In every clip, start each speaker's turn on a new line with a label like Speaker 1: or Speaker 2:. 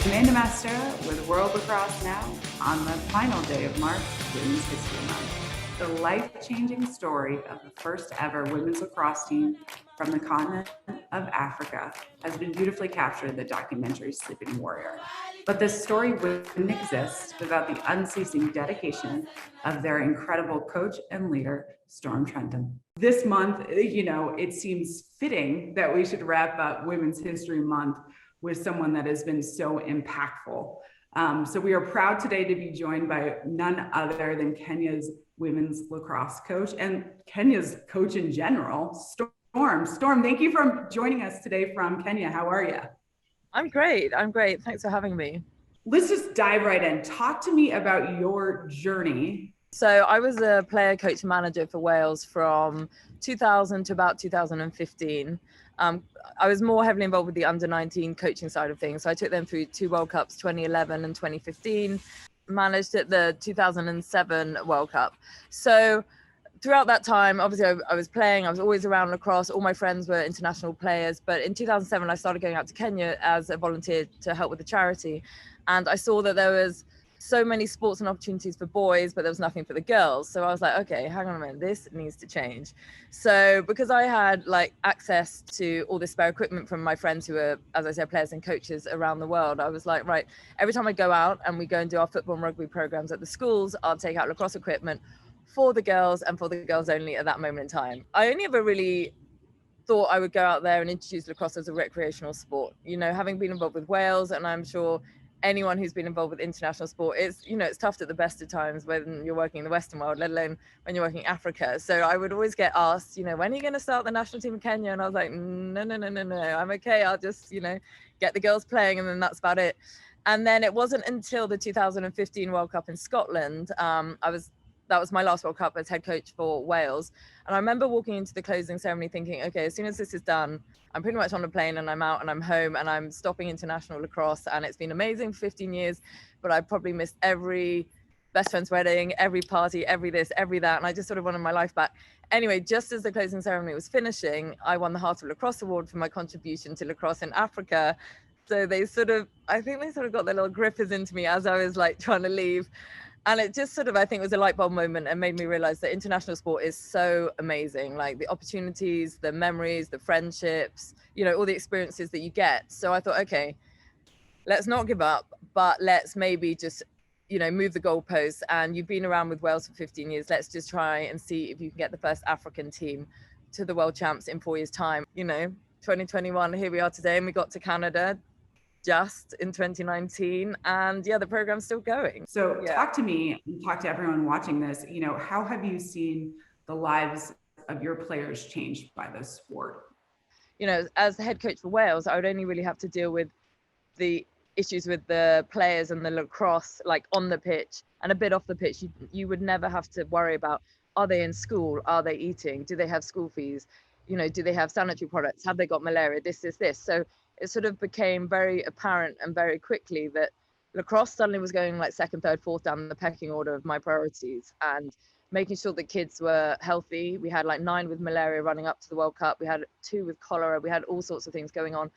Speaker 1: Amanda Master with World Lacrosse Now on the final day of March, Women's History Month. The life-changing story of the first ever women's lacrosse team from the continent of Africa has been beautifully captured in the documentary Sleeping Warrior. But this story wouldn't exist without the unceasing dedication of their incredible coach and leader, Storm Trentham. This month, it seems fitting that we should wrap up Women's History Month with someone that has been so impactful. So we are proud today to be joined by none other than Kenya's women's lacrosse coach and Kenya's coach in general, Storm. Storm, thank you for joining us today from Kenya. How are you?
Speaker 2: I'm great. Thanks for having me.
Speaker 1: Let's just dive right in. Talk to me about your journey.
Speaker 2: So I was a player, coach, and manager for Wales from 2000 to about 2015. I was more heavily involved with the under-19 coaching side of things. So I took them through 2 World Cups, 2011 and 2015, managed at the 2007 World Cup. So throughout that time, obviously I was playing, I was always around lacrosse. All my friends were international players. But in 2007, I started going out to Kenya as a volunteer to help with the charity. And I saw that there was so many sports and opportunities for boys, but there was nothing for the girls. So I was like, okay, hang on a minute, this needs to change. So because I had access to all this spare equipment from my friends who were, as I said, players and coaches around the world, I was like, right, every time I go out and we go and do our football and rugby programs at the schools, I'll take out lacrosse equipment for the girls and for the girls only at that moment in time. I only ever really thought I would go out there and introduce lacrosse as a recreational sport. Having been involved with Wales, and I'm sure anyone who's been involved with international sport is, it's tough at the best of times when you're working in the Western world, let alone when you're working in Africa. So I would always get asked, when are you going to start the national team in Kenya? And I was like, no, I'm okay. I'll just, get the girls playing and then that's about it. And then it wasn't until the 2015 World Cup in Scotland, that was my last World Cup as head coach for Wales. And I remember walking into the closing ceremony thinking, okay, as soon as this is done, I'm pretty much on a plane and I'm out and I'm home and I'm stopping international lacrosse. And it's been amazing for 15 years, but I probably missed every best friend's wedding, every party, every this, every that. And I just sort of wanted my life back. Anyway, just as the closing ceremony was finishing, I won the Heart of Lacrosse Award for my contribution to lacrosse in Africa. So I think they got their little grippers into me as I was trying to leave. And it just I think was a light bulb moment and made me realize that international sport is so amazing. The opportunities, the memories, the friendships, all the experiences that you get. So I thought, okay, let's not give up, but let's maybe just, move the goalposts. And you've been around with Wales for 15 years. Let's just try and see if you can get the first African team to the world champs in 4 years' time. 2021, here we are today, and we got to Canada just in 2019, and the program's still going.
Speaker 1: So talk to me and talk to everyone watching this. How have you seen the lives of your players changed by this sport?
Speaker 2: As the head coach for Wales, I would only really have to deal with the issues with the players and the lacrosse, on the pitch and a bit off the pitch. You would never have to worry about, are they in school? Are they eating? Do they have school fees? Do they have sanitary products? Have they got malaria? This. So it became very apparent and very quickly that lacrosse suddenly was going second, third, fourth down the pecking order of my priorities, and making sure the kids were healthy. We had 9 with malaria running up to the World Cup. We had 2 with cholera. We had all sorts of things going on.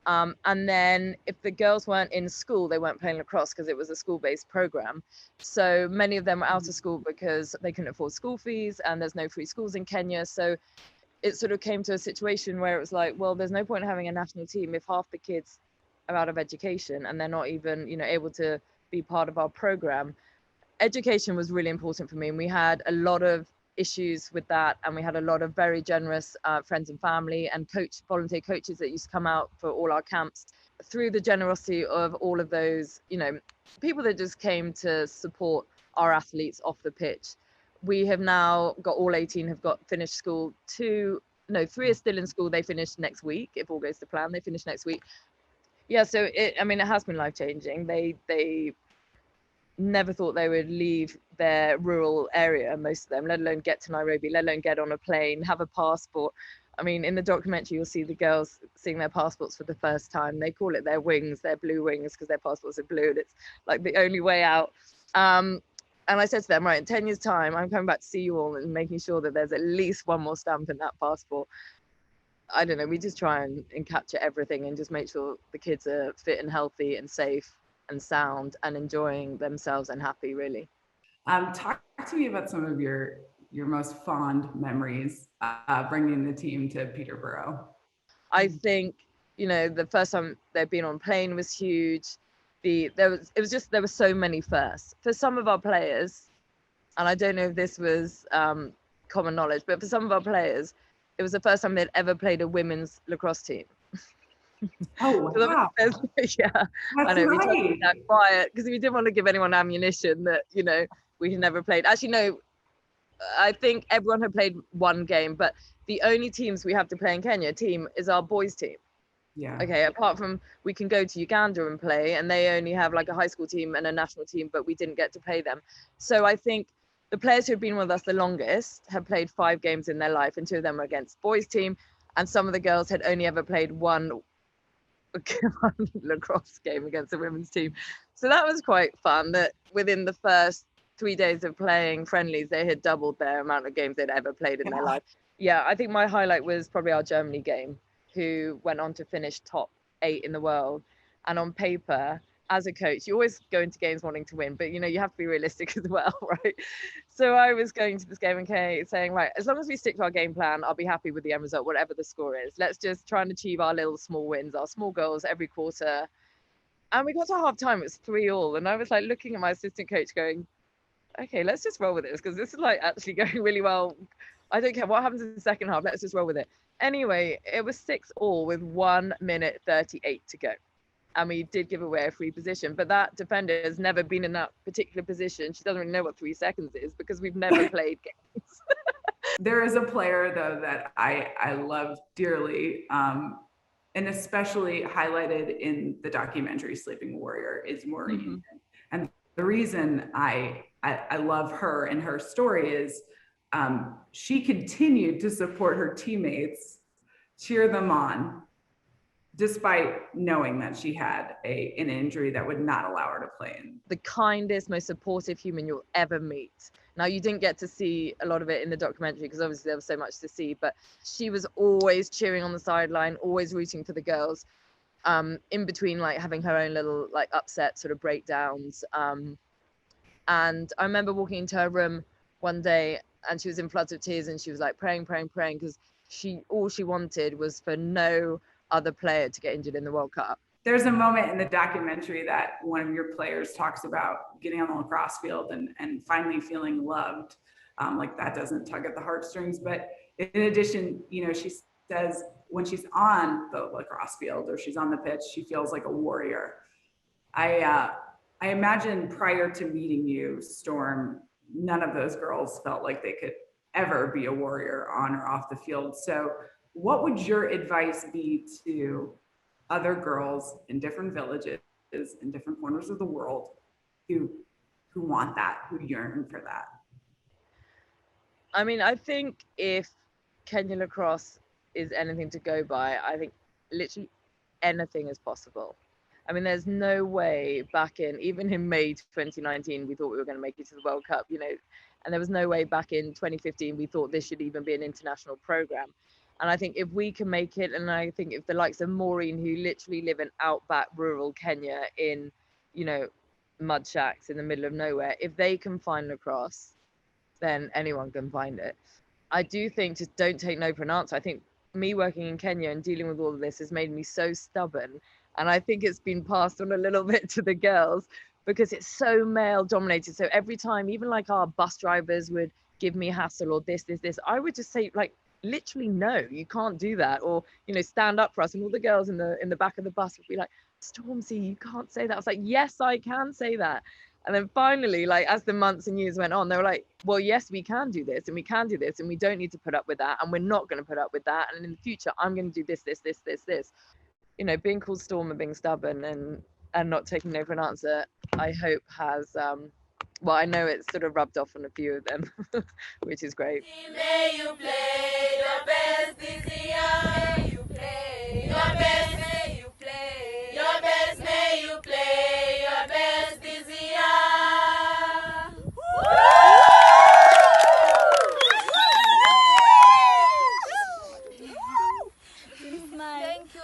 Speaker 2: And then if the girls weren't in school, they weren't playing lacrosse because it was a school-based program. So many of them were out of school because they couldn't afford school fees, and there's no free schools in Kenya. So it came to a situation where it was well, there's no point in having a national team if half the kids are out of education and they're not even, able to be part of our program. Education was really important for me, and we had a lot of issues with that, and we had a lot of very generous friends and family and volunteer coaches that used to come out for all our camps. Through the generosity of all of those, people that just came to support our athletes off the pitch, we have now got all 18 have got finished school. 3 are still in school. They finish next week. If all goes to plan, they finish next week. So it has been life-changing. They never thought they would leave their rural area, most of them, let alone get to Nairobi, let alone get on a plane, have a passport. In the documentary, you'll see the girls seeing their passports for the first time. They call it their wings, their blue wings, because their passports are blue, and it's the only way out. And I said to them, right, in 10 years' time, I'm coming back to see you all and making sure that there's at least one more stamp in that passport. I don't know, we just try and capture everything and just make sure the kids are fit and healthy and safe and sound and enjoying themselves and happy, really.
Speaker 1: Talk to me about some of your most fond memories bringing the team to Peterborough.
Speaker 2: I think, the first time they'd been on plane was huge. There were so many firsts for some of our players, and I don't know if this was common knowledge, but for some of our players, it was the first time they'd ever played a women's lacrosse team.
Speaker 1: Oh, wow.
Speaker 2: Yeah,
Speaker 1: That's
Speaker 2: I know, we tried to
Speaker 1: right.
Speaker 2: keep that quiet because we didn't want to give anyone ammunition that, we had never played. Actually, no, I think everyone had played one game, but the only teams we have to play in Kenya team is our boys team.
Speaker 1: Yeah.
Speaker 2: Okay, apart from we can go to Uganda and play, and they only have like a high school team and a national team, but we didn't get to play them. So I think the players who have been with us the longest have played 5 games in their life, and 2 of them were against boys team, and some of the girls had only ever played one lacrosse game against the women's team. So that was quite fun, that within the first 3 days of playing friendlies, they had doubled their amount of games they'd ever played in their life. Yeah, I think my highlight was probably our Germany game, who went on to finish top 8 in the world. And on paper, as a coach, you always go into games wanting to win, but you have to be realistic as well, right? So I was going to this game and saying, right, as long as we stick to our game plan, I'll be happy with the end result, whatever the score is. Let's just try and achieve our little small wins, our small goals every quarter. And we got to half time, it was 3-3. And I was like looking at my assistant coach going, okay, let's just roll with this, because this is like actually going really well. I don't care what happens in the second half, let's just roll with it. Anyway, it was 6-6 with 1 minute 38 to go. And we did give away a free position, but that defender has never been in that particular position. She doesn't really know what 3 seconds is because we've never played games.
Speaker 1: There is a player though that I love dearly, and especially highlighted in the documentary Sleeping Warrior, is Maureen. Mm-hmm. And the reason I love her and her story is she continued to support her teammates, cheer them on, despite knowing that she had an injury that would not allow her to play.
Speaker 2: The kindest, most supportive human you'll ever meet. Now, you didn't get to see a lot of it in the documentary because obviously there was so much to see, but she was always cheering on the sideline, always rooting for the girls, in between like having her own little like upset sort of breakdowns. And I remember walking into her room one day and she was in floods of tears and she was like praying because all she wanted was for no other player to get injured in the World Cup.
Speaker 1: There's a moment in the documentary that one of your players talks about getting on the lacrosse field and finally feeling loved. Like that doesn't tug at the heartstrings. But in addition, she says when she's on the lacrosse field or she's on the pitch, she feels like a warrior. I imagine prior to meeting you, Storm, none of those girls felt like they could ever be a warrior on or off the field. So what would your advice be to other girls in different villages, in different corners of the world who want that, who yearn for that?
Speaker 2: I mean, I think if Kenya Lacrosse is anything to go by, I think literally anything is possible. I mean, there's no way even in May 2019, we thought we were going to make it to the World Cup, and there was no way back in 2015 we thought this should even be an international program. And I think if we can make it, and I think if the likes of Maureen, who literally live in outback rural Kenya in, mud shacks in the middle of nowhere, if they can find lacrosse, then anyone can find it. I do think just don't take no for an answer. I think me working in Kenya and dealing with all of this has made me so stubborn. And I think it's been passed on a little bit to the girls because it's so male dominated. So every time, even like our bus drivers would give me hassle or this, I would just say like, literally, no, you can't do that. Or, stand up for us. And all the girls in the back of the bus would be like, Stormzy, you can't say that. I was like, yes, I can say that. And then finally, like as the months and years went on, they were like, well, yes, we can do this and we can do this and we don't need to put up with that. And we're not going to put up with that. And in the future, I'm going to do this. Being called Storm and being stubborn and not taking no for an answer, I hope has, I know it's sort of rubbed off on a few of them, which is great. May you play your best this year. May you play your best. May you play your best. May you play your best this year. Thank you.